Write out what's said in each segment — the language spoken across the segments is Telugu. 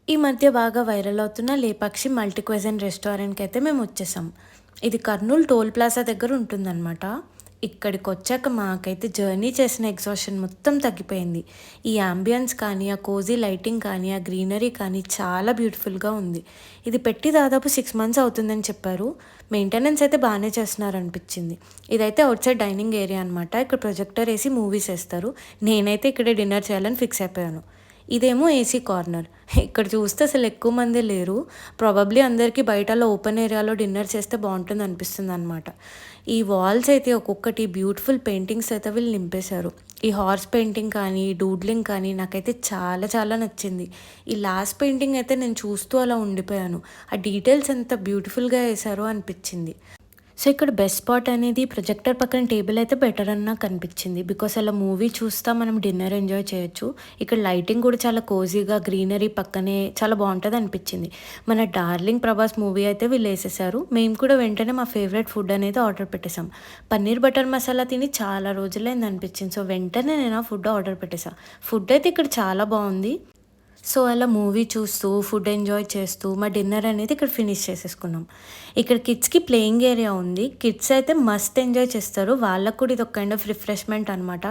ఈ మధ్య బాగా వైరల్ అవుతున్న లేపాక్షి మల్టీ క్విజిన్ రెస్టారెంట్‌కి అయితే మేము వచ్చేసాం. ఇది కర్నూల్ టోల్ ప్లాజా దగ్గర ఉంటుందన్నమాట. ఇక్కడికొచ్చాక మాకైతే జర్నీ చేసిన ఎగ్జాషన్ మొత్తం తగ్గిపోయింది. ఈ యాంబియన్స్ కానీ, ఆ కోజీ లైటింగ్ కానీ, ఆ గ్రీనరీ కానీ చాలా బ్యూటిఫుల్‌గా ఉంది. ఇది పెట్టి దాదాపు 6 మంత్స్ అవుతుందని చెప్పారు. మెయింటెనెన్స్ అయితే బానే చేస్తున్నారనిపించింది. ఇదైతే ఔట్ సైడ్ డైనింగ్ ఏరియా అనమాట. ఇక్కడ ప్రొజెక్టర్ ఏసి మూవీస్ ఏస్తారు. నేనైతే ఇక్కడే డిన్నర్ చేయాలని ఫిక్స్ అయిపోయాను. ఇదేమో ఏసీ కార్నర్. ఇక్కడ చూస్తే అసలు ఎక్కువ మందే లేరు. ప్రాబబ్లీ అందరికీ బయటలో ఓపెన్ ఏరియాలో డిన్నర్ చేస్తే బావుంటుంది అనిపిస్తుందనమాట. ఈ వాల్స్ అయితే ఒక్కొక్కటి బ్యూటిఫుల్ పెయింటింగ్స్ అయితే వీళ్ళు నింపేశారు. ఈ హార్స్ పెయింటింగ్ కానీ, డూడ్లింగ్ కానీ నాకైతే చాలా చాలా నచ్చింది. ఈ లాస్ట్ పెయింటింగ్ అయితే నేను చూస్తూ అలా ఉండిపోయాను. ఆ డీటెయిల్స్ ఎంత బ్యూటిఫుల్‌గా ఏశారో అనిపిచ్చింది. సో, ఇక్కడ బెస్ట్ స్పాట్ అనేది ప్రొజెక్టర్ పక్కన టేబుల్ అయితే బెటర్ అని నాకు అనిపించింది. బికాస్ అలా మూవీ చూస్తా మనం డిన్నర్ ఎంజాయ్ చేయొచ్చు. ఇక్కడ లైటింగ్ కూడా చాలా కోజీగా గ్రీనరీ పక్కనే చాలా బావుంటది అనిపించింది. మన 'డార్లింగ్' ప్రభాస్ మూవీ అయితే వీళ్ళేసేశారు. మేము కూడా వెంటనే మా ఫేవరెట్ ఫుడ్ అనేది ఆర్డర్ పెట్టేసాం. పన్నీర్ బటర్ మసాలా తిని చాలా రోజులైంది అనిపించింది. సో, వెంటనే నేను ఆ ఫుడ్ ఆర్డర్ పెట్టేసా. ఫుడ్ అయితే ఇక్కడ చాలా బావుంది. సో, అలా మూవీ చూస్తూ, ఫుడ్ ఎంజాయ్ చేస్తూ, మా డిన్నర్ అనేది ఇక్కడ ఫినిష్ చేసేసుకున్నాం. ఇక్కడ కిడ్స్‌కి ప్లేయింగ్ ఏరియా ఉంది. కిడ్స్ అయితే మస్ట్ ఎంజాయ్ చేస్తారు. వాళ్ళకి కూడా ఇదొక కైండ్ ఆఫ్ రిఫ్రెష్‌మెంట్ అనమాట.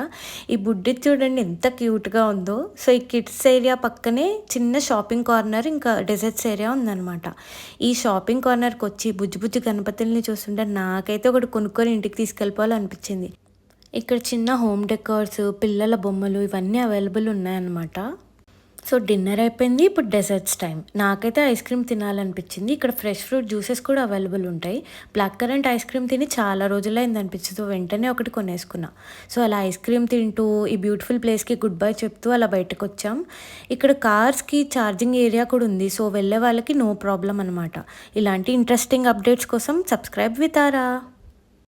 ఈ బుడ్డిది చూడండి ఎంత క్యూట్‌గా ఉందో. సో, ఈ కిడ్స్ ఏరియా పక్కనే చిన్న షాపింగ్ కార్నర్, ఇంకా డెజర్ట్స్ ఏరియా ఉందనమాట. ఈ షాపింగ్ కార్నర్‌కొచ్చి బుజ్జి బుజ్జి గణపతుల్ని చూస్తుంటే నాకైతే ఒకటి కొనుక్కొని ఇంటికి తీసుకెళ్ళిపోవాలనిపించింది. ఇక్కడ చిన్న హోమ్ డెకార్స్, పిల్లల బొమ్మలు ఇవన్నీ అవైలబుల్ ఉన్నాయన్నమాట. సో, డిన్నర్ అయిపోయింది. ఇప్పుడు డెజర్ట్స్ టైమ్. నాకైతే ఐస్ క్రీమ్ తినాలనిపించింది. ఇక్కడ ఫ్రెష్ ఫ్రూట్ జ్యూసెస్ కూడా అవైలబుల్ ఉంటాయి. బ్లాక్ కరెంట్ ఐస్ క్రీమ్ తిని చాలా రోజులైందనిపించింది. సో, వెంటనే ఒకటి కొనేసుకున్నా. సో, అలా ఐస్ క్రీమ్ తింటూ ఈ బ్యూటిఫుల్ ప్లేస్‌కి గుడ్ బై చెప్తూ అలా బయటకొచ్చాం. ఇక్కడ కార్స్‌కి ఛార్జింగ్ ఏరియా కూడా ఉంది. సో, వెళ్ళే వాళ్ళకి నో ప్రాబ్లమ్ అనమాట. ఇలాంటి ఇంట్రెస్టింగ్ అప్డేట్స్ కోసం సబ్స్క్రైబ్ విత్ ఆరా.